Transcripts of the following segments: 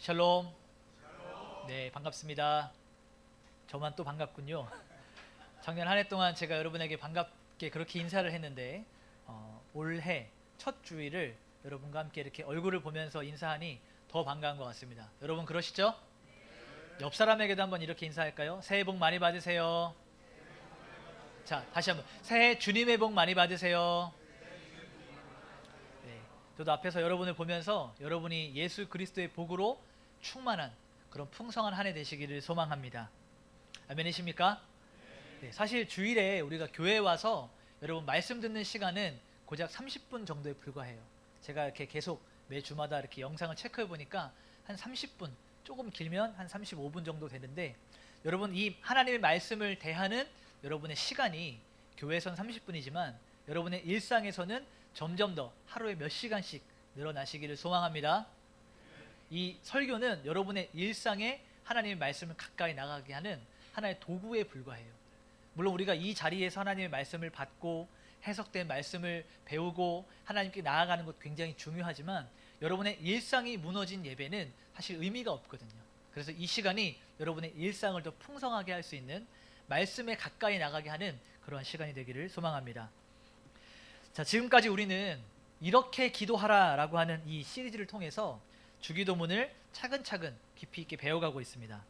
샬롬. 네, 반갑습니다. 저만 또 반갑군요. 작년 한 해 동안 제가 여러분에게 반갑게 그렇게 인사를 했는데 올해 첫 주일을 여러분과 함께 이렇게 얼굴을 보면서 인사하니 더 반가운 것 같습니다. 여러분 그러시죠? 옆 사람에게도 한번 이렇게 인사할까요? 새해 복 많이 받으세요. 자, 다시 한번 새해 주님의 복 많이 받으세요. 네, 저도 앞에서 여러분을 보면서 여러분이 예수 그리스도의 복으로 충만한 그런 풍성한 한 해 되시기를 소망합니다. 아멘이십니까? 네, 사실 주일에 우리가 교회에 와서 여러분 말씀 듣는 시간은 고작 30분 정도에 불과해요. 제가 이렇게 계속 매 주마다 이렇게 영상을 체크해 보니까 한 30분, 조금 길면 한 35분 정도 되는데, 여러분 이 하나님의 말씀을 대하는 여러분의 시간이 교회에선 30분이지만 여러분의 일상에서는 점점 더 하루에 몇 시간씩 늘어나시기를 소망합니다. 이 설교는 여러분의 일상에 하나님의 말씀을 가까이 나가게 하는 하나의 도구에 불과해요. 물론 우리가 이 자리에서 하나님의 말씀을 받고 해석된 말씀을 배우고 하나님께 나아가는 것 굉장히 중요하지만 여러분의 일상이 무너진 예배는 사실 의미가 없거든요. 그래서 이 시간이 여러분의 일상을 더 풍성하게 할 수 있는, 말씀에 가까이 나가게 하는 그러한 시간이 되기를 소망합니다. 자, 지금까지 우리는 이렇게 기도하라 라고 하는 이 시리즈를 통해서 주기도문을 차근차근 깊이 있게 배워가고 있습니다.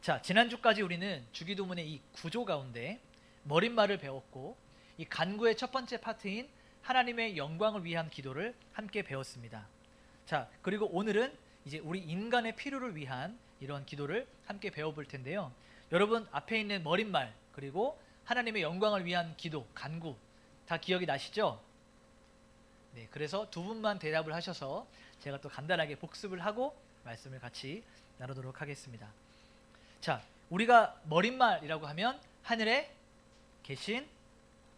자, 지난주까지 우리는 주기도문의 이 구조 가운데 머릿말을 배웠고, 이 간구의 첫 번째 파트인 하나님의 영광을 위한 기도를 함께 배웠습니다. 자, 그리고 오늘은 이제 우리 인간의 필요를 위한 이러한 기도를 함께 배워볼 텐데요. 여러분 앞에 있는 머릿말 그리고 하나님의 영광을 위한 기도, 간구 다 기억이 나시죠? 네, 그래서 두 분만 대답을 하셔서 제가 또 간단하게 복습을 하고 말씀을 같이 나누도록 하겠습니다. 자, 우리가 머릿말이라고 하면 하늘에 계신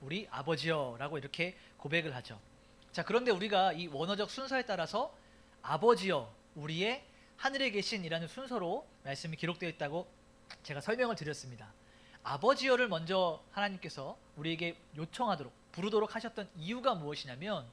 우리 아버지여 라고 이렇게 고백을 하죠. 자, 그런데 우리가 이 원어적 순서에 따라서 아버지여, 우리의 하늘에 계신 이라는 순서로 말씀이 기록되어 있다고 제가 설명을 드렸습니다. 아버지여를 먼저 하나님께서 우리에게 요청하도록, 부르도록 하셨던 이유가 무엇이냐면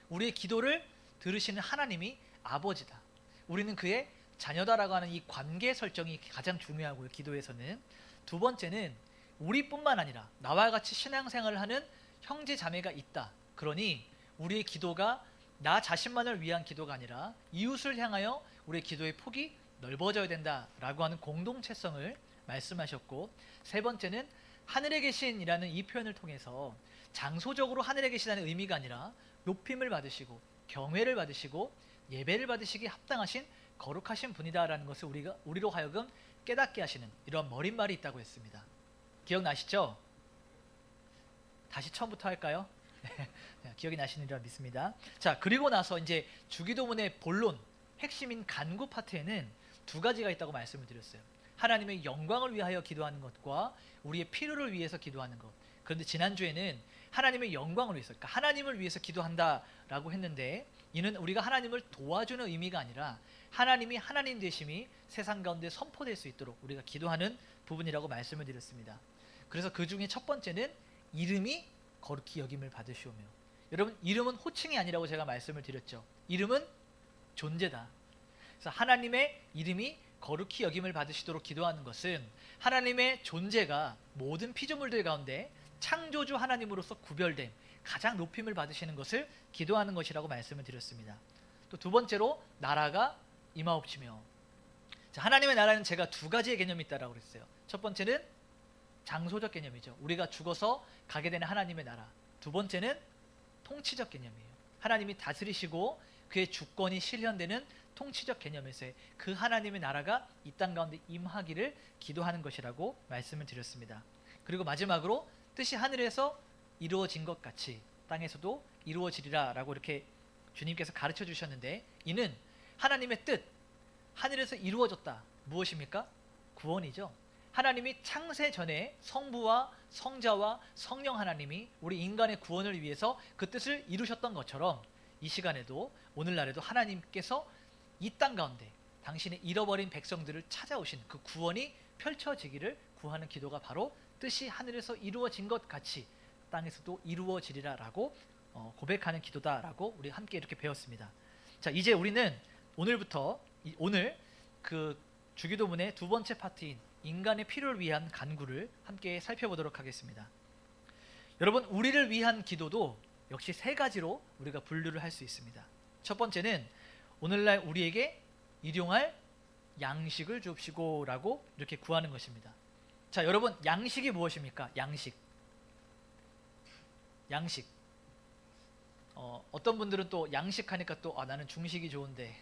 우리의 기도를 들으시는 하나님이 아버지다, 우리는 그의 자녀다라고 하는 이 관계 설정이 가장 중요하고요. 기도에서는 두 번째는 우리뿐만 아니라 나와 같이 신앙생활을 하는 형제 자매가 있다, 그러니 우리의 기도가 나 자신만을 위한 기도가 아니라 이웃을 향하여 우리의 기도의 폭이 넓어져야 된다라고 하는 공동체성을 말씀하셨고, 세 번째는 하늘에 계신이라는 이 표현을 통해서 장소적으로 하늘에 계시다는 의미가 아니라 높임을 받으시고 경외를 받으시고 예배를 받으시기 합당하신 거룩하신 분이다라는 것을 우리로 하여금 깨닫게 하시는 이러한 머릿말이 있다고 했습니다. 기억나시죠? 다시 처음부터 할까요? 기억이 나시리라 믿습니다. 자, 그리고 나서 이제 주기도문의 본론, 핵심인 간구 파트에는 두 가지가 있다고 말씀을 드렸어요. 하나님의 영광을 위하여 기도하는 것과 우리의 필요를 위해서 기도하는 것. 그런데 지난주에는 하나님의 영광을 위해서, 그러니까 하나님을 위해서 기도한다라고 했는데, 이는 우리가 하나님을 도와주는 의미가 아니라 하나님이 하나님 되심이 세상 가운데 선포될 수 있도록 우리가 기도하는 부분이라고 말씀을 드렸습니다. 그래서 그 중에 첫 번째는 이름이 거룩히 여김을 받으시오며, 여러분 이름은 호칭이 아니라고 제가 말씀을 드렸죠. 이름은 존재다. 그래서 하나님의 이름이 거룩히 여김을 받으시도록 기도하는 것은 하나님의 존재가 모든 피조물들 가운데 창조주 하나님으로서 구별된 가장 높임을 받으시는 것을 기도하는 것이라고 말씀을 드렸습니다. 또 두 번째로 나라가 임하옵시며, 자, 하나님의 나라는 제가 두 가지의 개념이 있다라고 그랬어요. 첫 번째는 장소적 개념이죠. 우리가 죽어서 가게 되는 하나님의 나라. 두 번째는 통치적 개념이에요. 하나님이 다스리시고 그의 주권이 실현되는 통치적 개념에서의 그 하나님의 나라가 이 땅 가운데 임하기를 기도하는 것이라고 말씀을 드렸습니다. 그리고 마지막으로 뜻이 하늘에서 이루어진 것 같이 땅에서도 이루어지리라 라고 이렇게 주님께서 가르쳐 주셨는데, 이는 하나님의 뜻, 하늘에서 이루어졌다. 무엇입니까? 구원이죠. 하나님이 창세 전에 성부와 성자와 성령 하나님이 우리 인간의 구원을 위해서 그 뜻을 이루셨던 것처럼 이 시간에도 오늘날에도 하나님께서 이 땅 가운데 당신의 잃어버린 백성들을 찾아오시는 그 구원이 펼쳐지기를 구하는 기도가 바로 뜻이 하늘에서 이루어진 것 같이 땅에서도 이루어지리라 라고 고백하는 기도다 라고 우리 함께 이렇게 배웠습니다. 자, 이제 우리는 오늘부터 오늘 그 주기도문의 두 번째 파트인 인간의 필요를 위한 간구를 함께 살펴보도록 하겠습니다. 여러분, 우리를 위한 기도도 역시 세 가지로 우리가 분류를 할 수 있습니다. 첫 번째는 오늘날 우리에게 일용할 양식을 주옵시고 라고 이렇게 구하는 것입니다. 자, 여러분, 양식이 무엇입니까? 양식. 어떤 분들은 또 양식하니까 또 나는 중식이 좋은데,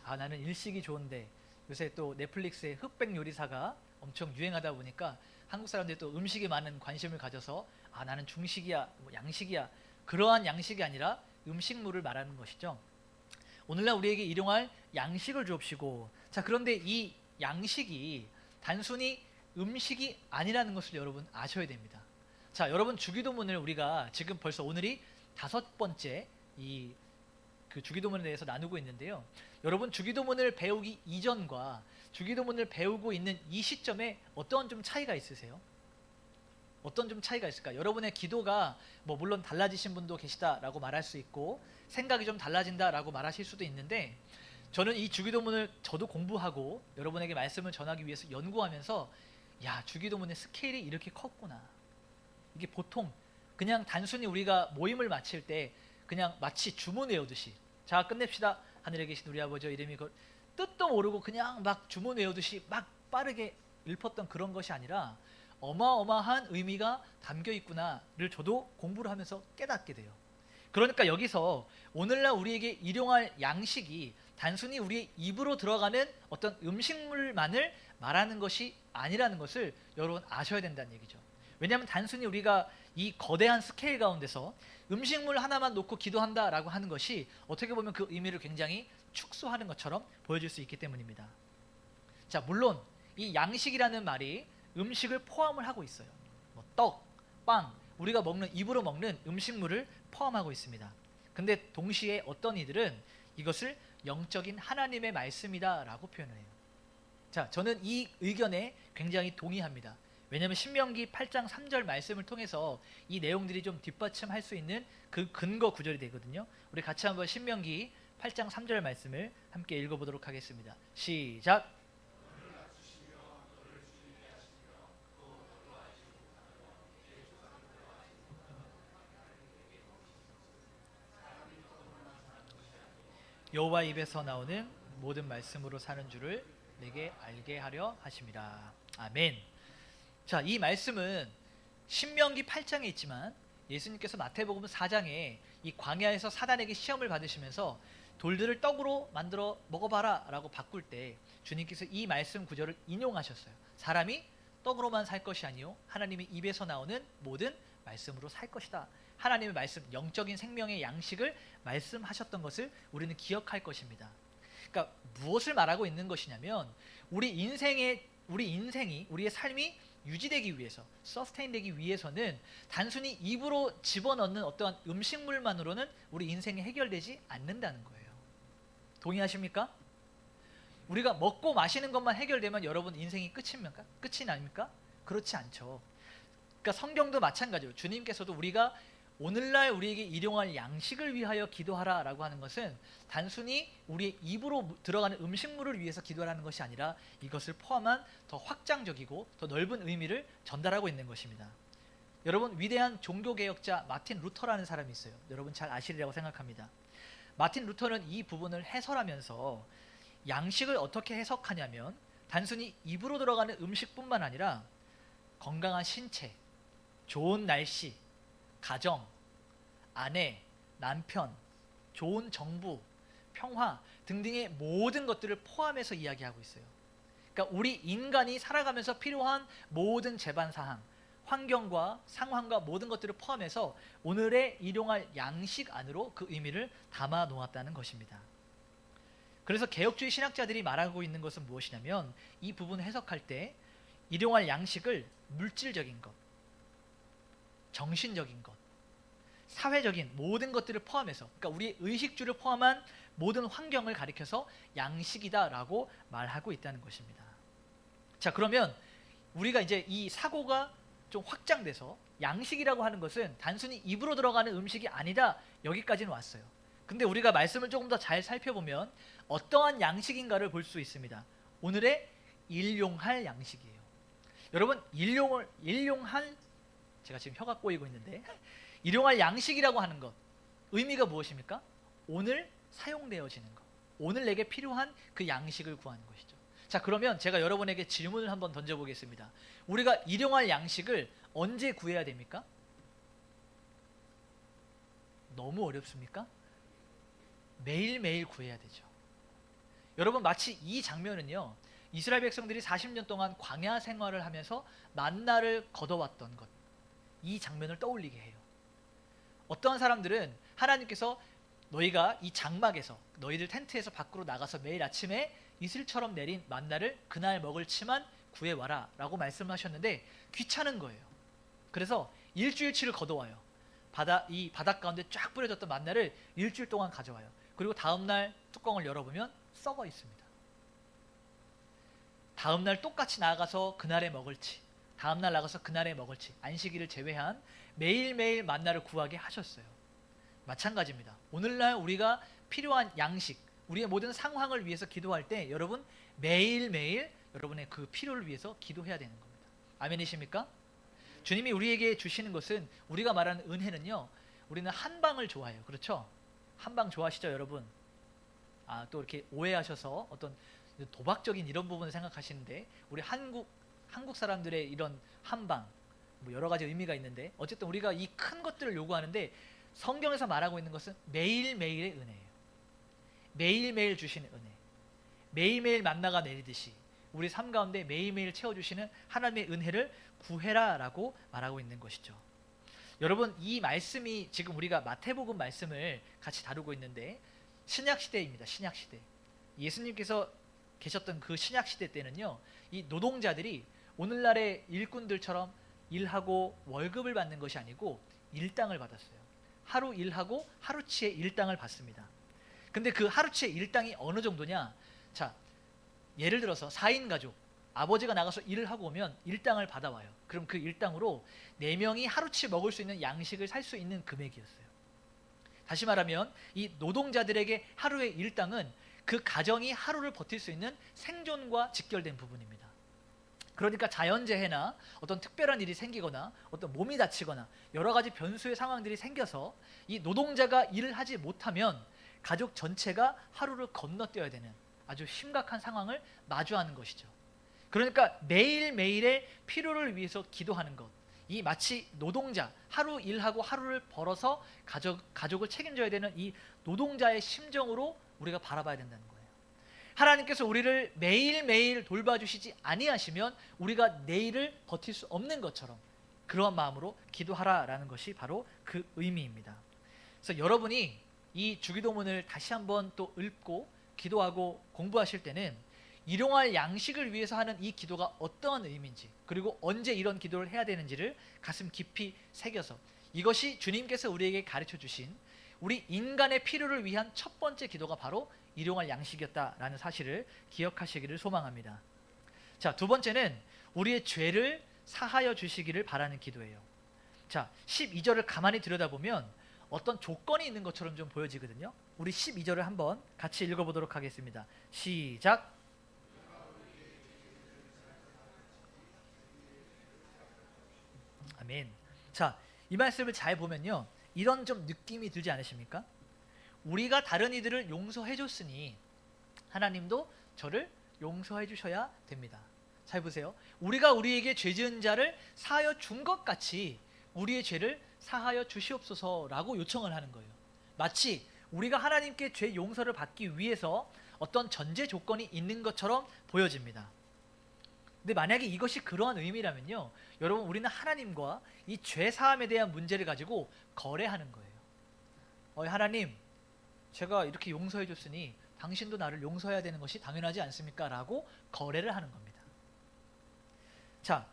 나는 일식이 좋은데, 요새 또 넷플릭스의 흑백 요리사가 엄청 유행하다 보니까 한국 사람들이 또 음식에 많은 관심을 가져서 나는 중식이야, 양식이야. 그러한 양식이 아니라 음식물을 말하는 것이죠. 오늘날 우리에게 일용할 양식을 주옵시고. 자, 그런데 이 양식이 단순히 음식이 아니라는 것을 여러분 아셔야 됩니다. 자, 여러분, 주기도문을 우리가 지금 벌써 오늘이 5번째 그 주기도문에 대해서 나누고 있는데요. 여러분, 주기도문을 배우기 이전과 주기도문을 배우고 있는 이 시점에 어떤 좀 차이가 있으세요? 어떤 좀 차이가 있을까? 여러분의 기도가 물론 달라지신 분도 계시다라고 말할 수 있고 생각이 좀 달라진다라고 말하실 수도 있는데, 저는 이 주기도문을 저도 공부하고 여러분에게 말씀을 전하기 위해서 연구하면서 주기도문의 스케일이 이렇게 컸구나. 이게 보통 그냥 단순히 우리가 모임을 마칠 때 그냥 마치 주문 외우듯이, 자, 끝냅시다. 하늘에 계신 우리 아버지 이름이 뜻도 모르고 그냥 막 주문 외우듯이 막 빠르게 읊었던 그런 것이 아니라 어마어마한 의미가 담겨 있구나를 저도 공부를 하면서 깨닫게 돼요. 그러니까 여기서 오늘날 우리에게 일용할 양식이 단순히 우리의 입으로 들어가는 어떤 음식물만을 말하는 것이 아니라는 것을 여러분 아셔야 된다는 얘기죠. 왜냐하면 단순히 우리가 이 거대한 스케일 가운데서 음식물 하나만 놓고 기도한다라고 하는 것이 어떻게 보면 그 의미를 굉장히 축소하는 것처럼 보여질 수 있기 때문입니다. 자, 물론 이 양식이라는 말이 음식을 포함을 하고 있어요. 떡, 빵, 우리가 먹는, 입으로 먹는 음식물을 포함하고 있습니다. 근데 동시에 어떤 이들은 이것을 영적인 하나님의 말씀이다 라고 표현을 해요. 자, 저는 이 의견에 굉장히 동의합니다. 왜냐하면 신명기 8장 3절 말씀을 통해서 이 내용들이 좀 뒷받침할 수 있는 그 근거 구절이 되거든요. 우리 같이 한번 신명기 8장 3절 말씀을 함께 읽어보도록 하겠습니다. 시작! 여호와 입에서 나오는 모든 말씀으로 사는 줄을 내게 알게 하려 하심이라. 아멘. 자, 이 말씀은 신명기 8장에 있지만 예수님께서 마태복음 4장에 이 광야에서 사단에게 시험을 받으시면서 돌들을 떡으로 만들어 먹어봐라 라고 바꿀 때 주님께서 이 말씀 구절을 인용하셨어요. 사람이 떡으로만 살 것이 아니요 하나님의 입에서 나오는 모든 말씀으로 살 것이다. 하나님의 말씀, 영적인 생명의 양식을 말씀하셨던 것을 우리는 기억할 것입니다. 그러니까 무엇을 말하고 있는 것이냐면 우리 인생이 우리의 삶이 유지되기 위해서, 서스테인 되기 위해서는 단순히 입으로 집어넣는 어떠한 음식물만으로는 우리 인생이 해결되지 않는다는 거예요. 동의하십니까? 우리가 먹고 마시는 것만 해결되면 여러분 인생이 끝입니까? 끝이 아닙니까? 그렇지 않죠. 그러니까 성경도 마찬가지로 주님께서도 우리가 오늘날 우리에게 일용할 양식을 위하여 기도하라 라고 하는 것은 단순히 우리의 입으로 들어가는 음식물을 위해서 기도하라는 것이 아니라 이것을 포함한 더 확장적이고 더 넓은 의미를 전달하고 있는 것입니다. 여러분, 위대한 종교개혁자 마틴 루터라는 사람이 있어요. 여러분 잘 아시리라고 생각합니다. 마틴 루터는 이 부분을 해설하면서 양식을 어떻게 해석하냐면 단순히 입으로 들어가는 음식뿐만 아니라 건강한 신체, 좋은 날씨, 가정, 아내, 남편, 좋은 정부, 평화 등등의 모든 것들을 포함해서 이야기하고 있어요. 그러니까 우리 인간이 살아가면서 필요한 모든 제반사항, 환경과 상황과 모든 것들을 포함해서 오늘의 일용할 양식 안으로 그 의미를 담아 놓았다는 것입니다. 그래서 개혁주의 신학자들이 말하고 있는 것은 무엇이냐면 이 부분을 해석할 때 일용할 양식을 물질적인 것, 정신적인 것, 사회적인 모든 것들을 포함해서, 그러니까 우리 의식주를 포함한 모든 환경을 가리켜서 양식이다라고 말하고 있다는 것입니다. 자, 그러면 우리가 이제 이 사고가 좀 확장돼서 양식이라고 하는 것은 단순히 입으로 들어가는 음식이 아니다, 여기까지는 왔어요. 근데 우리가 말씀을 조금 더 잘 살펴보면 어떠한 양식인가를 볼 수 있습니다. 오늘의 일용할 양식이에요. 여러분, 일용할, 제가 지금 혀가 꼬이고 있는데 일용할 양식이라고 하는 것, 의미가 무엇입니까? 오늘 사용되어지는 것, 오늘 내게 필요한 그 양식을 구하는 것이죠. 자, 그러면 제가 여러분에게 질문을 한번 던져보겠습니다. 우리가 일용할 양식을 언제 구해야 됩니까? 너무 어렵습니까? 매일매일 구해야 되죠. 여러분, 마치 이 장면은요, 이스라엘 백성들이 40년 동안 광야 생활을 하면서 만나를 거둬왔던 것, 이 장면을 떠올리게 해요. 어떠한 사람들은 하나님께서 너희가 이 장막에서, 너희들 텐트에서 밖으로 나가서 매일 아침에 이슬처럼 내린 만나를 그날 먹을 치만 구해와라 라고 말씀하셨는데 귀찮은 거예요. 그래서 일주일치를 거둬와요. 이 바닥 가운데 쫙 뿌려졌던 만나를 일주일 동안 가져와요. 그리고 다음날 뚜껑을 열어보면 썩어 있습니다. 다음날 똑같이 나가서 그날에 먹을지, 다음날 나가서 그날에 먹을지, 안식일을 제외한 매일매일 만나를 구하게 하셨어요. 마찬가지입니다. 오늘날 우리가 필요한 양식, 우리의 모든 상황을 위해서 기도할 때 여러분 매일매일 여러분의 그 필요를 위해서 기도해야 되는 겁니다. 아멘이십니까? 주님이 우리에게 주시는 것은, 우리가 말하는 은혜는요, 우리는 한방을 좋아해요. 그렇죠? 한방 좋아하시죠, 여러분? 또 이렇게 오해하셔서 어떤 도박적인 이런 부분을 생각하시는데, 우리 한국 사람들의 이런 한방, 뭐 여러 가지 의미가 있는데, 어쨌든 우리가 이 큰 것들을 요구하는데 성경에서 말하고 있는 것은 매일매일의 은혜예요. 매일매일 주시는 은혜, 매일매일 만나가 내리듯이 우리 삶 가운데 매일매일 채워주시는 하나님의 은혜를 구해라 라고 말하고 있는 것이죠. 여러분, 이 말씀이 지금 우리가 마태복음 말씀을 같이 다루고 있는데 신약시대입니다. 신약시대. 예수님께서 계셨던 그 신약시대 때는요, 이 노동자들이 오늘날의 일꾼들처럼 일하고 월급을 받는 것이 아니고 일당을 받았어요. 하루 일하고 하루치의 일당을 받습니다. 근데 그 하루치의 일당이 어느 정도냐? 자, 예를 들어서 4인 가족, 아버지가 나가서 일을 하고 오면 일당을 받아와요. 그럼 그 일당으로 4명이 하루치 먹을 수 있는 양식을 살 수 있는 금액이었어요. 다시 말하면 이 노동자들에게 하루의 일당은 그 가정이 하루를 버틸 수 있는 생존과 직결된 부분입니다. 그러니까 자연재해나 어떤 특별한 일이 생기거나 어떤 몸이 다치거나 여러 가지 변수의 상황들이 생겨서 이 노동자가 일을 하지 못하면 가족 전체가 하루를 건너뛰어야 되는 아주 심각한 상황을 마주하는 것이죠. 그러니까 매일매일의 필요를 위해서 기도하는 것, 이 마치 노동자, 하루 일하고 하루를 벌어서 가족을 책임져야 되는 이 노동자의 심정으로 우리가 바라봐야 된다는 거예요. 하나님께서 우리를 매일매일 돌봐주시지 아니하시면 우리가 내일을 버틸 수 없는 것처럼 그러한 마음으로 기도하라라는 것이 바로 그 의미입니다. 그래서 여러분이 이 주기도문을 다시 한번 또 읽고 기도하고 공부하실 때는 일용할 양식을 위해서 하는 이 기도가 어떠한 의미인지, 그리고 언제 이런 기도를 해야 되는지를 가슴 깊이 새겨서, 이것이 주님께서 우리에게 가르쳐 주신 우리 인간의 필요를 위한 첫 번째 기도가 바로 일용할 양식이었다라는 사실을 기억하시기를 소망합니다. 자, 두 번째는 우리의 죄를 사하여 주시기를 바라는 기도예요. 자, 12절을 가만히 들여다보면 어떤 조건이 있는 것처럼 좀 보여지거든요. 우리 12절을 한번 같이 읽어보도록 하겠습니다. 시작. 아멘. 자, 이 말씀을 잘 보면요, 이런 좀 느낌이 들지 않으십니까? 우리가 다른 이들을 용서해 줬으니 하나님도 저를 용서해 주셔야 됩니다. 잘 보세요. 우리가 우리에게 죄 지은 자를 사하여 준 것 같이 우리의 죄를 사하여 주시옵소서라고 요청을 하는 거예요. 마치 우리가 하나님께 죄 용서를 받기 위해서 어떤 전제 조건이 있는 것처럼 보여집니다. 근데 만약에 이것이 그러한 의미라면요, 여러분, 우리는 하나님과 이 죄 사함에 대한 문제를 가지고 거래하는 거예요. 하나님, 제가 이렇게 용서해 줬으니 당신도 나를 용서해야 되는 것이 당연하지 않습니까? 라고 거래를 하는 겁니다. 자,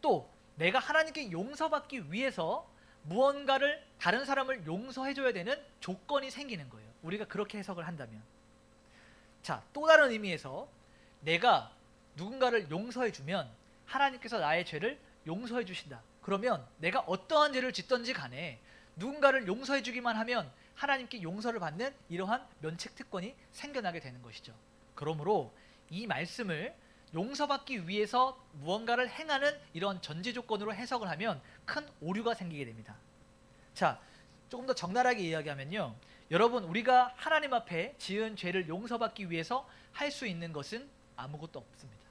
또 내가 하나님께 용서받기 위해서 무언가를, 다른 사람을 용서해 줘야 되는 조건이 생기는 거예요. 우리가 그렇게 해석을 한다면. 자, 또 다른 의미에서 내가 누군가를 용서해 주면 하나님께서 나의 죄를 용서해 주신다. 그러면 내가 어떠한 죄를 짓든지 간에 누군가를 용서해 주기만 하면 하나님께 용서를 받는 이러한 면책 특권이 생겨나게 되는 것이죠. 그러므로 이 말씀을 용서받기 위해서 무언가를 행하는 이런 전제 조건으로 해석을 하면 큰 오류가 생기게 됩니다. 자, 조금 더 적나라하게 이야기하면요, 여러분, 우리가 하나님 앞에 지은 죄를 용서받기 위해서 할 수 있는 것은 아무것도 없습니다.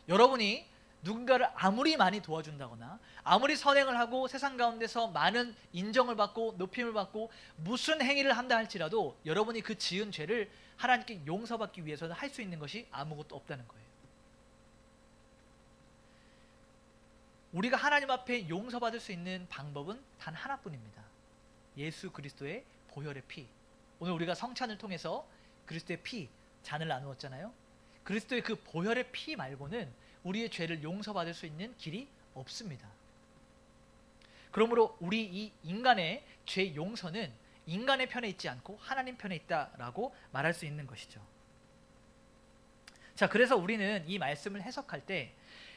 여러분이 누군가를 아무리 많이 도와준다거나 아무리 선행을 하고 세상 가운데서 많은 인정을 받고 높임을 받고 무슨 행위를 한다 할지라도 여러분이 그 지은 죄를 하나님께 용서받기 위해서는 할 수 있는 것이 아무것도 없다는 거예요. 우리가 하나님 앞에 용서받을 수 있는 방법은 단 하나뿐입니다. 예수 그리스도의 보혈의 피. 오늘 우리가 성찬을 통해서 그리스도의 피, 잔을 나누었잖아요. 그리스도의 그 보혈의 피 말고는 우리의 죄를 용서받을 수 있는 길이 없습니다. 그러므로 우리 이 인간의 죄 용서는 인간의 편에 있지 않고 하나님 편에 있다라고 말할 수 있는 것이죠. 자, 그래서 우리는 이 말씀을 해석할 때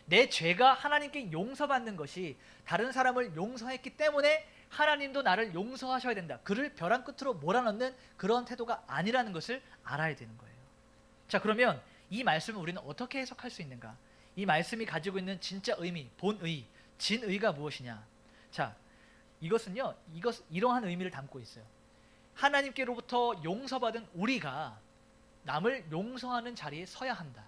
내 죄가 하나님께 용서받는 것이 다른 사람을 용서했기 때문에 하나님도 나를 용서하셔야 된다, 그를 벼랑 끝으로 몰아넣는 그런 태도가 아니라는 것을 알아야 되는 거예요. 자, 그러면 이 말씀을 우리는 어떻게 해석할 수 있는가? 이 말씀이 가지고 있는 진짜 의미, 본의, 진의가 무엇이냐? 자, 이것은요, 이러한 의미를 담고 있어요. 하나님께로부터 용서받은 우리가 남을 용서하는 자리에 서야 한다.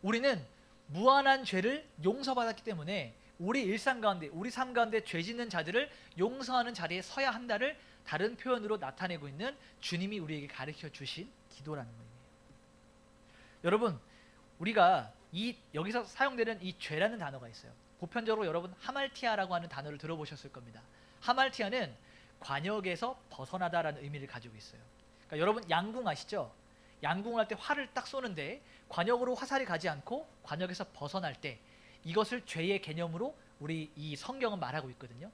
우리는 무한한 죄를 용서받았기 때문에 우리 일상 가운데, 우리 삶 가운데 죄 짓는 자들을 용서하는 자리에 서야 한다를 다른 표현으로 나타내고 있는 주님이 우리에게 가르쳐 주신 기도라는 거예요. 여러분, 우리가 여기서 사용되는 이 죄라는 단어가 있어요. 보편적으로 여러분 하말티아라고 하는 단어를 들어보셨을 겁니다. 하말티아는 관역에서 벗어나다라는 의미를 가지고 있어요. 그러니까 여러분 양궁 아시죠? 양궁을 할 때 활을 딱 쏘는데 관역으로 화살이 가지 않고 관역에서 벗어날 때, 이것을 죄의 개념으로 우리 이 성경은 말하고 있거든요.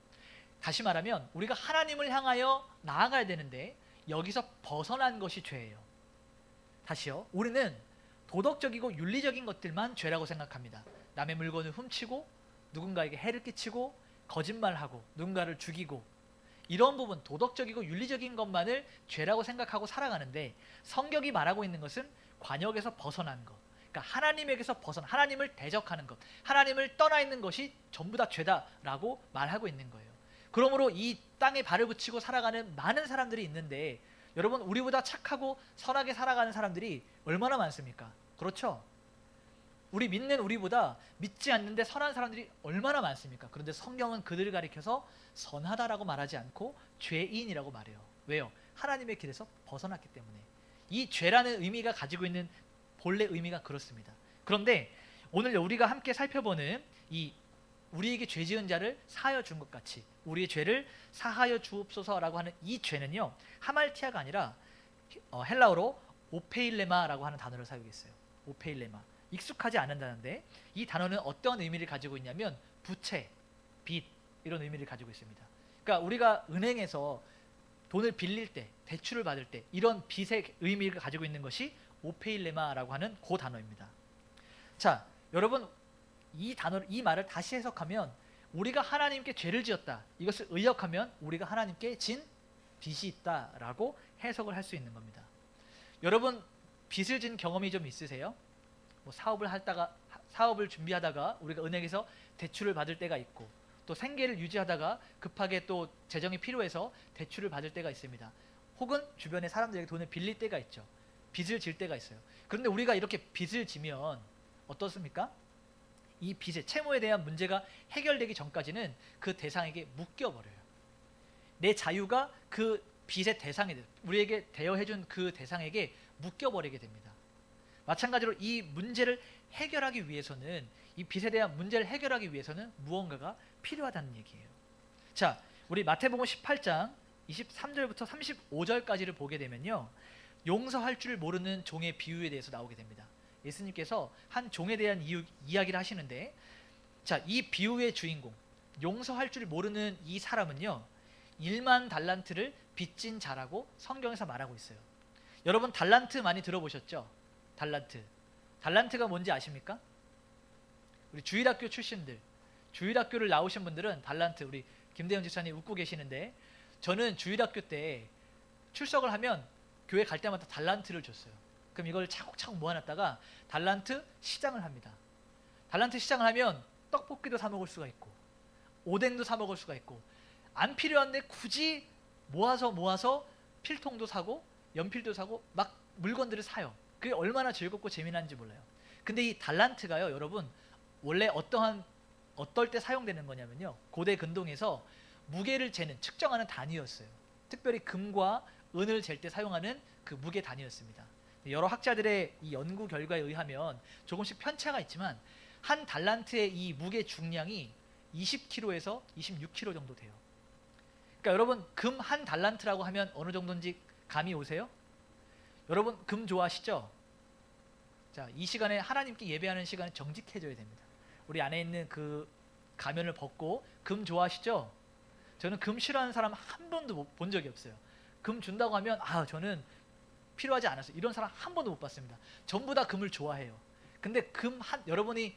다시 말하면 우리가 하나님을 향하여 나아가야 되는데 여기서 벗어난 것이 죄예요. 다시요, 우리는 도덕적이고 윤리적인 것들만 죄라고 생각합니다. 남의 물건을 훔치고 누군가에게 해를 끼치고 거짓말하고 누군가를 죽이고, 이런 부분, 도덕적이고 윤리적인 것만을 죄라고 생각하고 살아가는데 성경이 말하고 있는 것은 관역에서 벗어난 것, 그러니까 하나님에게서 벗어난, 하나님을 대적하는 것, 하나님을 떠나 있는 것이 전부 다 죄다라고 말하고 있는 거예요. 그러므로 이 땅에 발을 붙이고 살아가는 많은 사람들이 있는데, 여러분, 우리보다 착하고 선하게 살아가는 사람들이 얼마나 많습니까? 그렇죠? 우리 믿는 우리보다 믿지 않는데 선한 사람들이 얼마나 많습니까? 그런데 성경은 그들을 가리켜서 선하다라고 말하지 않고 죄인이라고 말해요. 왜요? 하나님의 길에서 벗어났기 때문에. 이 죄라는 의미가 가지고 있는 본래 의미가 그렇습니다. 그런데 오늘 우리가 함께 살펴보는 이 우리에게 죄 지은 자를 사하여 준 것 같이 우리의 죄를 사하여 주옵소서라고 하는 이 죄는요, 하말티아가 아니라 헬라어로 오페일레마라고 하는 단어를 사용했어요. 오페일레마. 익숙하지 않은 단어인데 이 단어는 어떤 의미를 가지고 있냐면 부채, 빚, 이런 의미를 가지고 있습니다. 그러니까 우리가 은행에서 돈을 빌릴 때, 대출을 받을 때 이런 빚의 의미를 가지고 있는 것이 오페일레마라고 하는 그 단어입니다. 자, 여러분, 이 말을 다시 해석하면 우리가 하나님께 죄를 지었다, 이것을 의역하면 우리가 하나님께 진 빚이 있다라고 해석을 할 수 있는 겁니다. 여러분, 빚을 진 경험이 좀 있으세요? 뭐 사업을 준비하다가 우리가 은행에서 대출을 받을 때가 있고, 또 생계를 유지하다가 급하게 또 재정이 필요해서 대출을 받을 때가 있습니다. 혹은 주변의 사람들에게 돈을 빌릴 때가 있죠. 빚을 질 때가 있어요. 그런데 우리가 이렇게 빚을 지면 어떻습니까? 이 빚의 채무에 대한 문제가 해결되기 전까지는 그 대상에게 묶여버려요. 내 자유가 그 빚의 대상에, 우리에게 대여해준 그 대상에게 묶여버리게 됩니다. 마찬가지로 이 문제를 해결하기 위해서는, 이 빚에 대한 문제를 해결하기 위해서는 무언가가 필요하다는 얘기예요. 자, 우리 마태복음 18장 23절부터 35절까지를 보게 되면요, 용서할 줄 모르는 종의 비유에 대해서 나오게 됩니다. 예수님께서 한 종에 대한 이야기를 하시는데, 자, 이 비유의 주인공, 용서할 줄 모르는 이 사람은요, 1만 달란트를 빚진 자라고 성경에서 말하고 있어요. 여러분, 달란트 많이 들어보셨죠? 달란트가 뭔지 아십니까? 우리 주일학교 출신들, 주일학교를 나오신 분들은 달란트, 우리 김대영 지사님 웃고 계시는데, 저는 주일학교 때 출석을 하면 교회 갈 때마다 달란트를 줬어요. 그럼 이걸 차곡차곡 모아놨다가 달란트 시장을 합니다. 달란트 시장을 하면 떡볶이도 사 먹을 수가 있고 오뎅도 사 먹을 수가 있고 안 필요한데 굳이 모아서 필통도 사고 연필도 사고 막 물건들을 사요. 그게 얼마나 즐겁고 재미난지 몰라요. 근데 이 달란트가요, 여러분, 원래 어떨 때 사용되는 거냐면요, 고대 근동에서 무게를 재는 측정하는 단위였어요. 특별히 금과 은을 잴 때 사용하는 그 무게 단위였습니다. 여러 학자들의 이 연구 결과에 의하면 조금씩 편차가 있지만 한 달란트의 이 무게 중량이 20kg에서 26kg 정도 돼요. 그러니까 여러분, 금 한 달란트라고 하면 어느 정도인지 감이 오세요? 여러분, 금 좋아하시죠? 자, 이 시간에 하나님께 예배하는 시간에 정직해져야 됩니다. 우리 안에 있는 그 가면을 벗고 금 좋아하시죠? 저는 금 싫어하는 사람 한 번도 본 적이 없어요. 금 준다고 하면 저는 필요하지 않았어요. 이런 사람 한 번도 못 봤습니다. 전부 다 금을 좋아해요. 근데 여러분이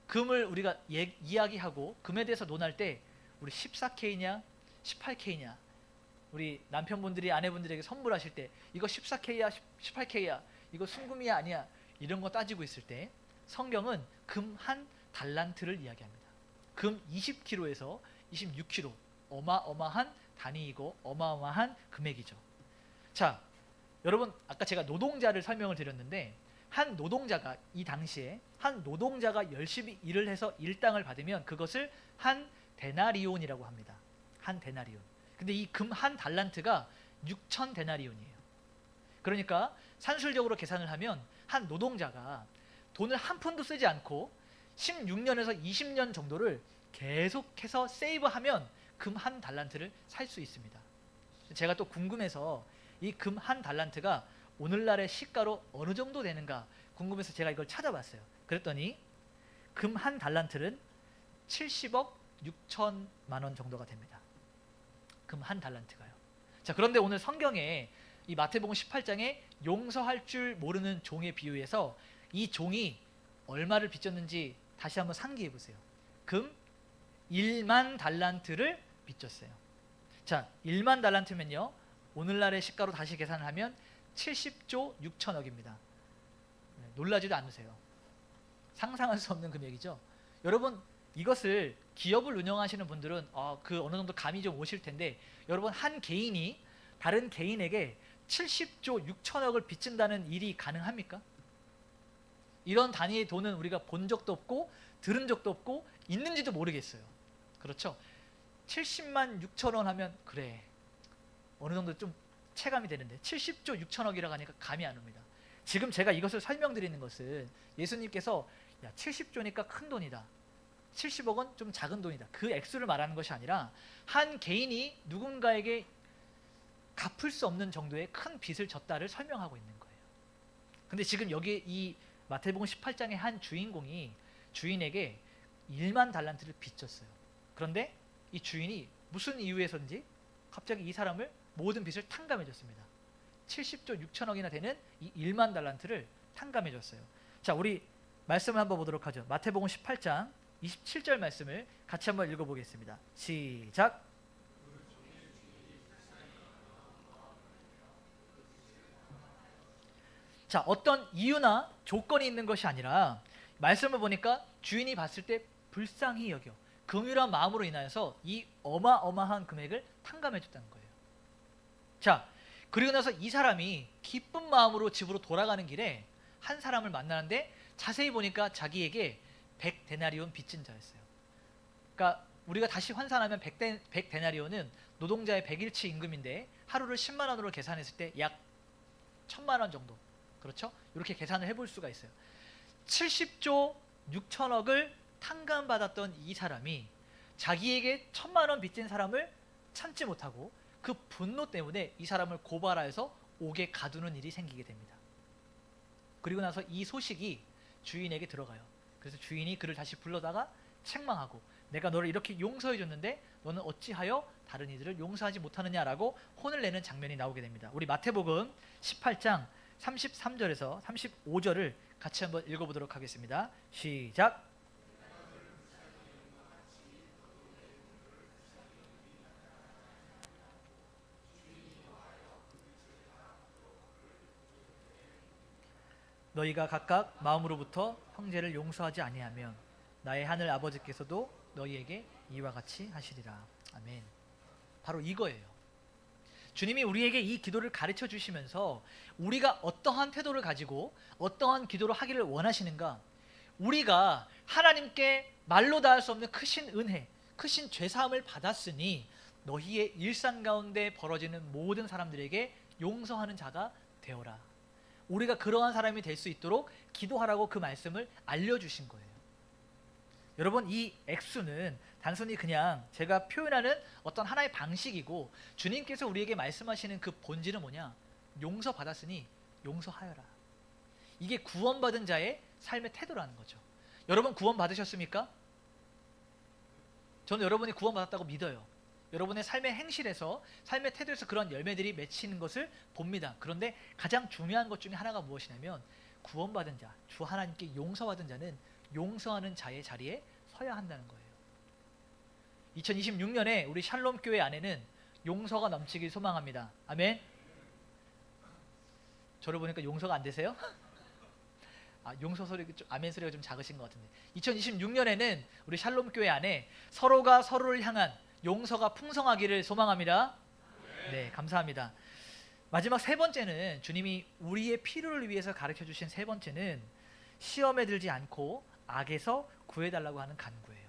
금을 우리가 이야기하고 금에 대해서 논할 때 우리 14K냐 18K냐, 우리 남편분들이 아내분들에게 선물하실 때 이거 14K야 18K야 이거 순금이야 아니야 이런 거 따지고 있을 때 성경은 금 한 달란트를 이야기합니다. 금 20kg에서 26kg, 어마어마한 단위이고 어마어마한 금액이죠. 자, 여러분, 아까 제가 노동자를 설명을 드렸는데 한 노동자가 이 당시에 한 노동자가 열심히 일을 해서 일당을 받으면 그것을 한 데나리온이라고 합니다. 한 데나리온. 근데 이 금 한 달란트가 6천 데나리온이에요. 그러니까 산술적으로 계산을 하면 한 노동자가 돈을 한 푼도 쓰지 않고 16년에서 20년 정도를 계속해서 세이브하면 금 한 달란트를 살 수 있습니다. 제가 또 궁금해서 이 금 한 달란트가 오늘날의 시가로 어느 정도 되는가 궁금해서 제가 이걸 찾아봤어요. 그랬더니 금 한 달란트는 70억 6천만 원 정도가 됩니다. 금 한 달란트가요. 자, 그런데 오늘 성경에 이 마태복음 18장에 용서할 줄 모르는 종의 비유에서 이 종이 얼마를 빚졌는지 다시 한번 상기해 보세요. 금 1만 달란트를 빚졌어요. 자, 1만 달란트면요, 오늘날의 시가로 다시 계산을 하면 70조 6천억입니다. 놀라지도 않으세요. 상상할 수 없는 금액이죠. 여러분, 이것을 기업을 운영하시는 분들은 그 어느 정도 감이 좀 오실 텐데, 여러분, 한 개인이 다른 개인에게 70조 6천억을 빚진다는 일이 가능합니까? 이런 단위의 돈은 우리가 본 적도 없고 들은 적도 없고 있는지도 모르겠어요. 그렇죠? 70만 6천 원 하면 그래, 어느 정도 좀 체감이 되는데 70조 6천억이라고 하니까 감이 안 옵니다. 지금 제가 이것을 설명드리는 것은 예수님께서 70조니까 큰 돈이다, 70억은 좀 작은 돈이다, 그 액수를 말하는 것이 아니라 한 개인이 누군가에게 갚을 수 없는 정도의 큰 빚을 졌다를 설명하고 있는 거예요. 근데 지금 여기 이 마태복음 18장의 한 주인공이 주인에게 1만 달란트를 빚졌어요. 그런데 이 주인이 무슨 이유에서인지 갑자기 이 사람을 모든 빚을 탕감해 줬습니다. 70조 6천억이나 되는 이 1만 달란트를 탕감해 줬어요. 자, 우리 말씀을 한번 보도록 하죠. 마태복음 18장 27절 말씀을 같이 한번 읽어보겠습니다. 시작. 자, 어떤 이유나 조건이 있는 것이 아니라 말씀을 보니까 주인이 봤을 때 불쌍히 여겨 긍휼한 마음으로 인하여서 이 어마어마한 금액을 탕감해 줬다는 거예요. 자, 그리고 나서 이 사람이 기쁜 마음으로 집으로 돌아가는 길에 한 사람을 만나는데 자세히 보니까 자기에게 100데나리온 빚진 자였어요. 그러니까 우리가 다시 환산하면 100데나리온은 노동자의 100일치 임금인데 하루를 10만 원으로 계산했을 때 약 1000만 원 정도. 그렇죠? 이렇게 계산을 해볼 수가 있어요. 70조 6천억을 탕감받았던 이 사람이 자기에게 1000만 원 빚진 사람을 참지 못하고 그 분노 때문에 이 사람을 고발하여서 옥에 가두는 일이 생기게 됩니다. 그리고 나서 이 소식이 주인에게 들어가요. 그래서 주인이 그를 다시 불러다가 책망하고, 내가 너를 이렇게 용서해 줬는데 너는 어찌하여 다른 이들을 용서하지 못하느냐라고 혼을 내는 장면이 나오게 됩니다. 우리 마태복음 18장 33절에서 35절을 같이 한번 읽어보도록 하겠습니다. 시작. 너희가 각각 마음으로부터 형제를 용서하지 아니하면 나의 하늘 아버지께서도 너희에게 이와 같이 하시리라. 아멘. 바로 이거예요. 주님이 우리에게 이 기도를 가르쳐 주시면서 우리가 어떠한 태도를 가지고 어떠한 기도를 하기를 원하시는가, 우리가 하나님께 말로 다 할 수 없는 크신 은혜, 크신 죄사함을 받았으니 너희의 일상 가운데 벌어지는 모든 사람들에게 용서하는 자가 되어라. 우리가 그러한 사람이 될 수 있도록 기도하라고 그 말씀을 알려주신 거예요. 여러분, 이 액수는 단순히 그냥 제가 표현하는 어떤 하나의 방식이고, 주님께서 우리에게 말씀하시는 그 본질은 뭐냐? 용서받았으니 용서하여라. 이게 구원받은 자의 삶의 태도라는 거죠. 여러분 구원 받으셨습니까? 저는 여러분이 구원받았다고 믿어요. 여러분의 삶의 행실에서, 삶의 태도에서 그런 열매들이 맺히는 것을 봅니다. 그런데 가장 중요한 것 중에 하나가 무엇이냐면, 구원받은 자, 주 하나님께 용서받은 자는 용서하는 자의 자리에 서야 한다는 거예요. 2026년에 우리 샬롬 교회 안에는 용서가 넘치길 소망합니다. 아멘. 저를 보니까 용서가 안 되세요? 용서 소리, 아멘 소리가 좀 작으신 것 같은데, 2026년에는 우리 샬롬 교회 안에 서로가 서로를 향한 용서가 풍성하기를 소망합니다. 네, 감사합니다. 마지막 세 번째는, 주님이 우리의 필요를 위해서 가르쳐 주신 세 번째는 시험에 들지 않고 악에서 구해달라고 하는 간구예요.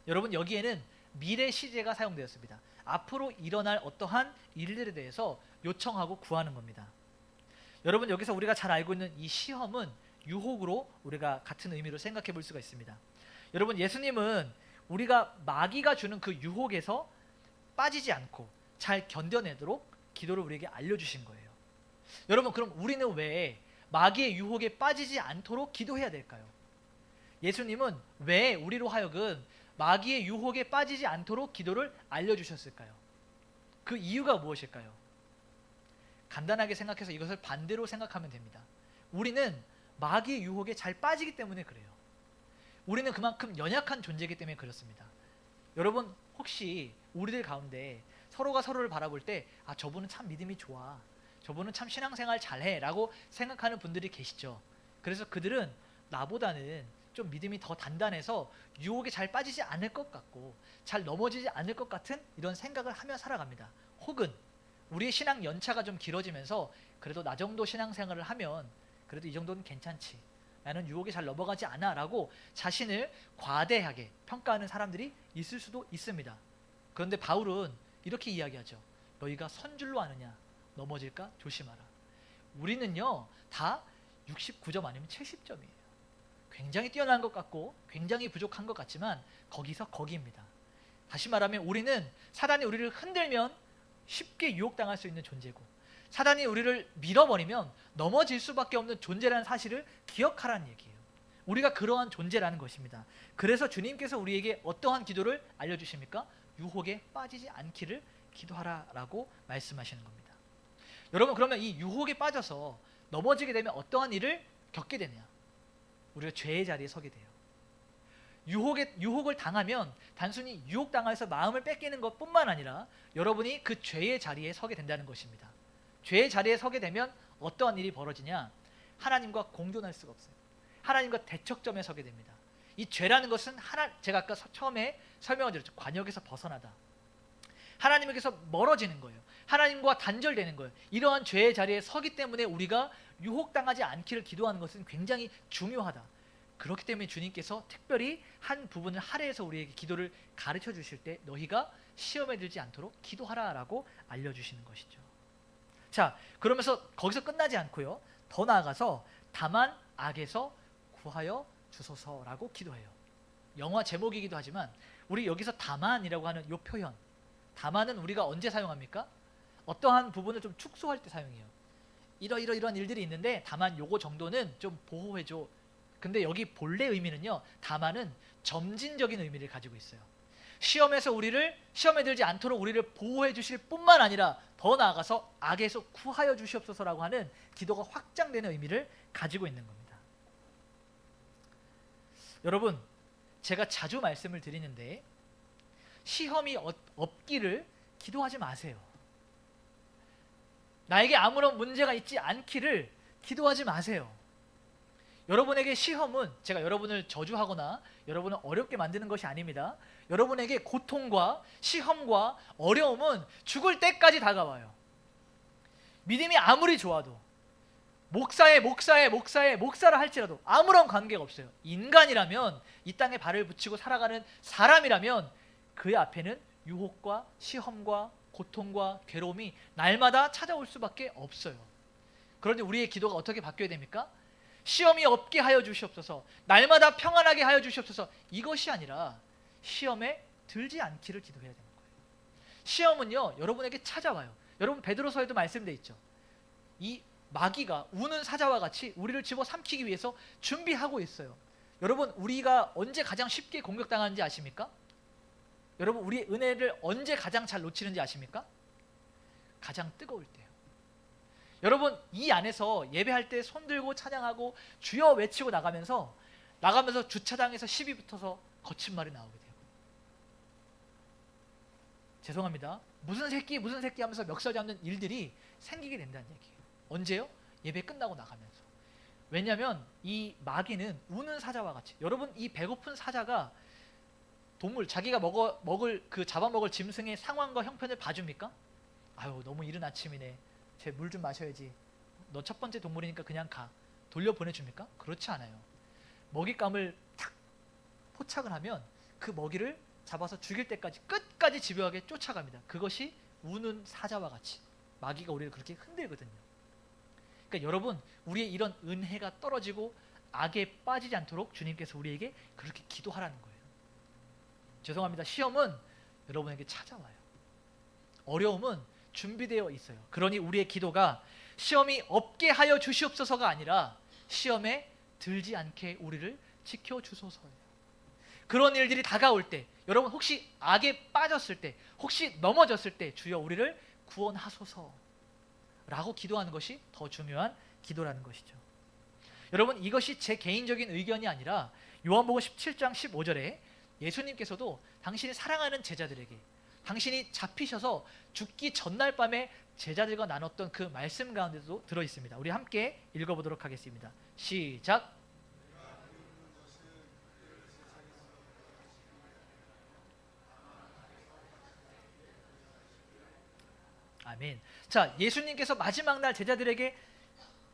여러분, 여기에는 미래 시제가 사용되었습니다. 앞으로 일어날 어떠한 일들에 대해서 요청하고 구하는 겁니다. 여러분, 여기서 우리가 잘 알고 있는 이 시험은 유혹으로 우리가 같은 의미로 생각해 볼 수가 있습니다. 여러분, 예수님은 우리가 마귀가 주는 그 유혹에서 빠지지 않고 잘 견뎌내도록 기도를 우리에게 알려주신 거예요. 여러분, 그럼 우리는 왜 마귀의 유혹에 빠지지 않도록 기도해야 될까요? 예수님은 왜 우리로 하여금 마귀의 유혹에 빠지지 않도록 기도를 알려주셨을까요? 그 이유가 무엇일까요? 간단하게 생각해서 이것을 반대로 생각하면 됩니다. 우리는 마귀의 유혹에 잘 빠지기 때문에 그래요. 우리는 그만큼 연약한 존재이기 때문에 그렇습니다. 여러분, 혹시 우리들 가운데 서로가 서로를 바라볼 때, 저분은 참 믿음이 좋아, 저분은 참 신앙생활 잘해 라고 생각하는 분들이 계시죠. 그래서 그들은 나보다는 좀 믿음이 더 단단해서 유혹에 잘 빠지지 않을 것 같고 잘 넘어지지 않을 것 같은 이런 생각을 하며 살아갑니다. 혹은 우리의 신앙 연차가 좀 길어지면서 그래도 나 정도 신앙생활을 하면 그래도 이 정도는 괜찮지, 나는 유혹에 잘 넘어가지 않아 라고 자신을 과대하게 평가하는 사람들이 있을 수도 있습니다. 그런데 바울은 이렇게 이야기하죠. 너희가 선줄로 아느냐? 넘어질까? 조심하라. 우리는요 다 69점 아니면 70점이에요. 굉장히 뛰어난 것 같고 굉장히 부족한 것 같지만 거기서 거기입니다. 다시 말하면 우리는 사단이 우리를 흔들면 쉽게 유혹당할 수 있는 존재고, 사단이 우리를 밀어버리면 넘어질 수밖에 없는 존재라는 사실을 기억하라는 얘기예요. 우리가 그러한 존재라는 것입니다. 그래서 주님께서 우리에게 어떠한 기도를 알려주십니까? 유혹에 빠지지 않기를 기도하라라고 말씀하시는 겁니다. 여러분, 그러면 이 유혹에 빠져서 넘어지게 되면 어떠한 일을 겪게 되냐? 우리가 죄의 자리에 서게 돼요. 유혹을 당하면 단순히 유혹당해서 마음을 뺏기는 것뿐만 아니라 여러분이 그 죄의 자리에 서게 된다는 것입니다. 죄의 자리에 서게 되면 어떠한 일이 벌어지냐? 하나님과 공존할 수가 없어요. 하나님과 대척점에 서게 됩니다. 이 죄라는 것은 제가 아까 처음에 설명을 드렸죠. 관역에서 벗어나다. 하나님에게서 멀어지는 거예요. 하나님과 단절되는 거예요. 이러한 죄의 자리에 서기 때문에 우리가 유혹당하지 않기를 기도하는 것은 굉장히 중요하다. 그렇기 때문에 주님께서 특별히 한 부분을 할애해서 우리에게 기도를 가르쳐 주실 때 너희가 시험에 들지 않도록 기도하라라고 알려주시는 것이죠. 자, 그러면서 거기서 끝나지 않고요, 더 나아가서 다만 악에서 구하여 주소서라고 기도해요. 영화 제목이기도 하지만 우리 여기서 다만이라고 하는 이 표현, 다만은 우리가 언제 사용합니까? 어떠한 부분을 좀 축소할 때 사용해요. 이러한 일들이 있는데 다만 요거 정도는 좀 보호해줘. 근데 여기 본래 의미는요, 다만은 점진적인 의미를 가지고 있어요. 시험에 들지 않도록 우리를 보호해 주실 뿐만 아니라 더 나아가서 악에서 구하여 주시옵소서라고 하는 기도가 확장되는 의미를 가지고 있는 겁니다. 여러분, 제가 자주 말씀을 드리는데 시험이 없기를 기도하지 마세요. 나에게 아무런 문제가 있지 않기를 기도하지 마세요. 여러분에게 시험은 제가 여러분을 저주하거나 여러분을 어렵게 만드는 것이 아닙니다. 여러분에게 고통과 시험과 어려움은 죽을 때까지 다가와요. 믿음이 아무리 좋아도 목사라 할지라도 아무런 관계가 없어요. 인간이라면, 이 땅에 발을 붙이고 살아가는 사람이라면 그의 앞에는 유혹과 시험과 고통과 괴로움이 날마다 찾아올 수밖에 없어요. 그런데 우리의 기도가 어떻게 바뀌어야 됩니까? 시험이 없게 하여 주시옵소서, 날마다 평안하게 하여 주시옵소서, 이것이 아니라 시험에 들지 않기를 기도해야 되는 거예요. 시험은요, 여러분에게 찾아와요. 여러분 베드로서에도 말씀되어 있죠. 이 마귀가 우는 사자와 같이 우리를 집어삼키기 위해서 준비하고 있어요. 여러분, 우리가 언제 가장 쉽게 공격당하는지 아십니까? 여러분, 우리의 은혜를 언제 가장 잘 놓치는지 아십니까? 가장 뜨거울 때요. 여러분, 이 안에서 예배할 때 손 들고 찬양하고 주여 외치고 나가면서 주차장에서 시비 붙어서 거친 말이 나오게 돼요. 죄송합니다. 무슨 새끼 하면서 멱살 잡는 일들이 생기게 된다는 얘기예요. 언제요? 예배 끝나고 나가면서. 왜냐하면 이 마귀는 우는 사자와 같이, 여러분, 이 배고픈 사자가 동물, 자기가 잡아먹을 짐승의 상황과 형편을 봐줍니까? 아유, 너무 이른 아침이네, 제 물 좀 마셔야지, 너 첫 번째 동물이니까 그냥 가, 돌려보내줍니까? 그렇지 않아요. 먹잇감을 탁 포착을 하면 그 먹이를 잡아서 죽일 때까지 끝까지 집요하게 쫓아갑니다. 그것이 우는 사자와 같이 마귀가 우리를 그렇게 흔들거든요. 그러니까 여러분, 우리의 이런 은혜가 떨어지고 악에 빠지지 않도록 주님께서 우리에게 그렇게 기도하라는 거예요. 죄송합니다. 시험은 여러분에게 찾아와요. 어려움은 준비되어 있어요. 그러니 우리의 기도가 시험이 없게 하여 주시옵소서가 아니라 시험에 들지 않게 우리를 지켜주소서예요. 그런 일들이 다가올 때, 여러분 혹시 악에 빠졌을 때, 혹시 넘어졌을 때 주여 우리를 구원하소서 라고 기도하는 것이 더 중요한 기도라는 것이죠. 여러분, 이것이 제 개인적인 의견이 아니라 요한복음 17장 15절에 예수님께서도 당신이 사랑하는 제자들에게, 당신이 잡히셔서 죽기 전날 밤에 제자들과 나눴던 그 말씀 가운데도 들어있습니다. 우리 함께 읽어보도록 하겠습니다. 시작. 아멘. 자, 예수님께서 마지막 날 제자들에게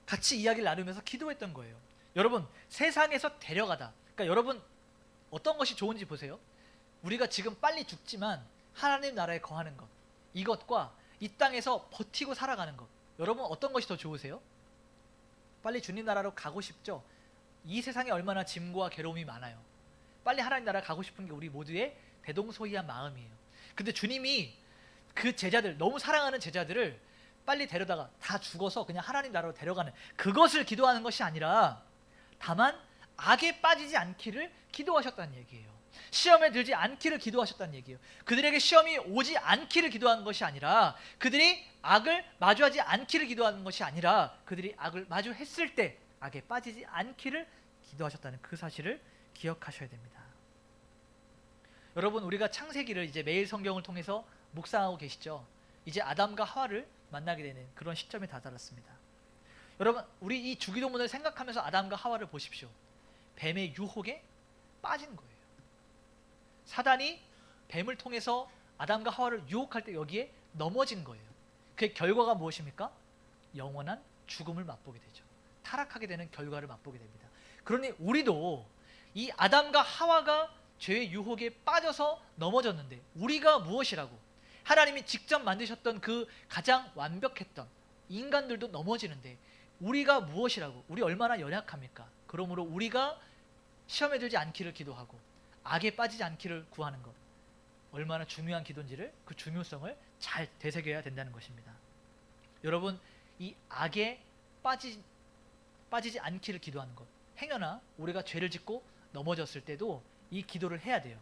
같이 이야기를 나누면서 기도했던 거예요. 여러분, 세상에서 데려가다, 그러니까 여러분 어떤 것이 좋은지 보세요. 우리가 지금 빨리 죽지만 하나님 나라에 거하는 것, 이것과 이 땅에서 버티고 살아가는 것, 여러분 어떤 것이 더 좋으세요? 빨리 주님 나라로 가고 싶죠? 이 세상에 얼마나 짐과 괴로움이 많아요. 빨리 하나님 나라 가고 싶은 게 우리 모두의 대동소이한 마음이에요. 근데 주님이 그 제자들, 너무 사랑하는 제자들을 빨리 데려다가 다 죽어서 그냥 하나님 나라로 데려가는 그것을 기도하는 것이 아니라 다만 악에 빠지지 않기를 기도하셨다는 얘기예요. 시험에 들지 않기를 기도하셨다는 얘기예요. 그들에게 시험이 오지 않기를 기도하는 것이 아니라, 그들이 악을 마주하지 않기를 기도하는 것이 아니라, 그들이 악을 마주했을 때 악에 빠지지 않기를 기도하셨다는 그 사실을 기억하셔야 됩니다. 여러분, 우리가 창세기를 이제 매일 성경을 통해서 묵상하고 계시죠? 이제 아담과 하와를 만나게 되는 그런 시점에 다다랐습니다. 여러분, 우리 이 주기도문을 생각하면서 아담과 하와를 보십시오. 뱀의 유혹에 빠진 거예요. 사단이 뱀을 통해서 아담과 하와를 유혹할 때 여기에 넘어진 거예요. 그 결과가 무엇입니까? 영원한 죽음을 맛보게 되죠. 타락하게 되는 결과를 맛보게 됩니다. 그러니 우리도 이 아담과 하와가 죄의 유혹에 빠져서 넘어졌는데, 우리가 무엇이라고? 하나님이 직접 만드셨던 그 가장 완벽했던 인간들도 넘어지는데 우리가 무엇이라고? 우리 얼마나 연약합니까? 그러므로 우리가 시험에 들지 않기를 기도하고 악에 빠지지 않기를 구하는 것, 얼마나 중요한 기도인지를, 그 중요성을 잘 되새겨야 된다는 것입니다. 여러분, 이 악에 빠지지 않기를 기도하는 것, 행여나 우리가 죄를 짓고 넘어졌을 때도 이 기도를 해야 돼요.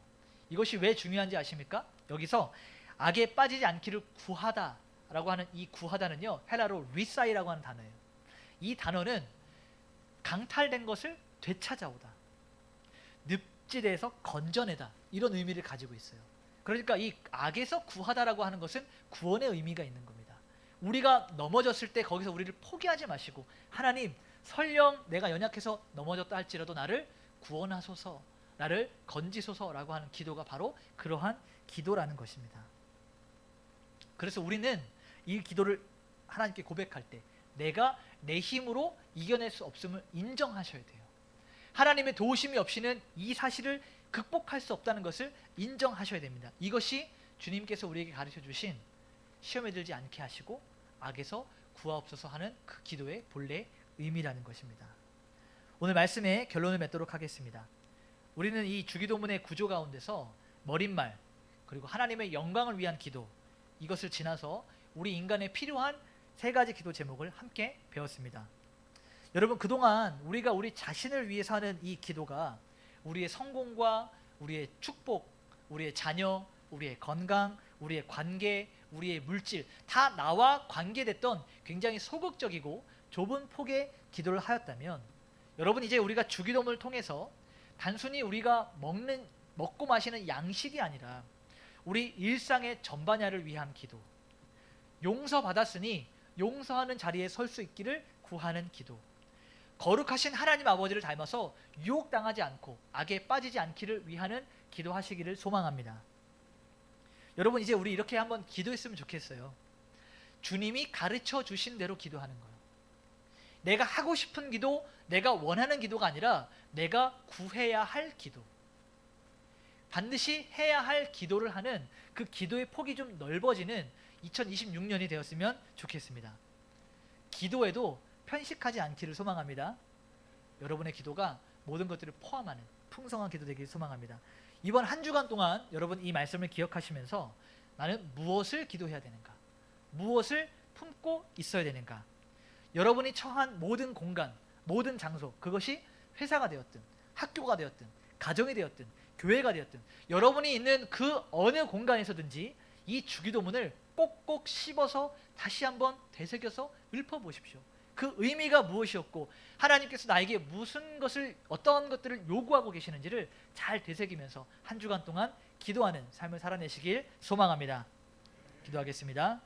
이것이 왜 중요한지 아십니까? 여기서 악에 빠지지 않기를 구하다 라고 하는 이 구하다는요, 헬라로 리사이라고 하는 단어예요. 이 단어는 강탈된 것을 되찾아오다, 늪지대에서 건져내다, 이런 의미를 가지고 있어요. 그러니까 이 악에서 구하다라고 하는 것은 구원의 의미가 있는 겁니다. 우리가 넘어졌을 때 거기서 우리를 포기하지 마시고, 하나님 설령 내가 연약해서 넘어졌다 할지라도 나를 구원하소서, 나를 건지소서라고 하는 기도가 바로 그러한 기도라는 것입니다. 그래서 우리는 이 기도를 하나님께 고백할 때 내가 내 힘으로 이겨낼 수 없음을 인정하셔야 돼요. 하나님의 도우심이 없이는 이 사실을 극복할 수 없다는 것을 인정하셔야 됩니다. 이것이 주님께서 우리에게 가르쳐 주신 시험에 들지 않게 하시고 악에서 구하옵소서 하는 그 기도의 본래 의미라는 것입니다. 오늘 말씀의 결론을 맺도록 하겠습니다. 우리는 이 주기도문의 구조 가운데서 머릿말 그리고 하나님의 영광을 위한 기도, 이것을 지나서 우리 인간에 필요한 세 가지 기도 제목을 함께 배웠습니다. 여러분, 그동안 우리가 우리 자신을 위해서 하는 이 기도가 우리의 성공과 우리의 축복, 우리의 자녀, 우리의 건강, 우리의 관계, 우리의 물질, 다 나와 관계됐던 굉장히 소극적이고 좁은 폭의 기도를 하였다면, 여러분, 이제 우리가 주기도문을 통해서 단순히 우리가 먹고 마시는 양식이 아니라 우리 일상의 전반야를 위한 기도, 용서받았으니 용서하는 자리에 설 수 있기를 구하는 기도, 거룩하신 하나님 아버지를 닮아서 유혹당하지 않고 악에 빠지지 않기를 위하는 기도하시기를 소망합니다. 여러분, 이제 우리 이렇게 한번 기도했으면 좋겠어요. 주님이 가르쳐 주신 대로 기도하는 거예요. 내가 하고 싶은 기도, 내가 원하는 기도가 아니라 내가 구해야 할 기도, 반드시 해야 할 기도를 하는 그 기도의 폭이 좀 넓어지는 2026년이 되었으면 좋겠습니다. 기도에도 편식하지 않기를 소망합니다. 여러분의 기도가 모든 것들을 포함하는 풍성한 기도 되기를 소망합니다. 이번 한 주간 동안 여러분 이 말씀을 기억하시면서 나는 무엇을 기도해야 되는가? 무엇을 품고 있어야 되는가? 여러분이 처한 모든 공간, 모든 장소, 그것이 회사가 되었든 학교가 되었든 가정이 되었든 교회가 되었든 여러분이 있는 그 어느 공간에서든지 이 주기도문을 꼭꼭 씹어서 다시 한번 되새겨서 읊어보십시오. 그 의미가 무엇이었고 하나님께서 나에게 무슨 것을, 어떤 것들을 요구하고 계시는지를 잘 되새기면서 한 주간 동안 기도하는 삶을 살아내시길 소망합니다. 기도하겠습니다.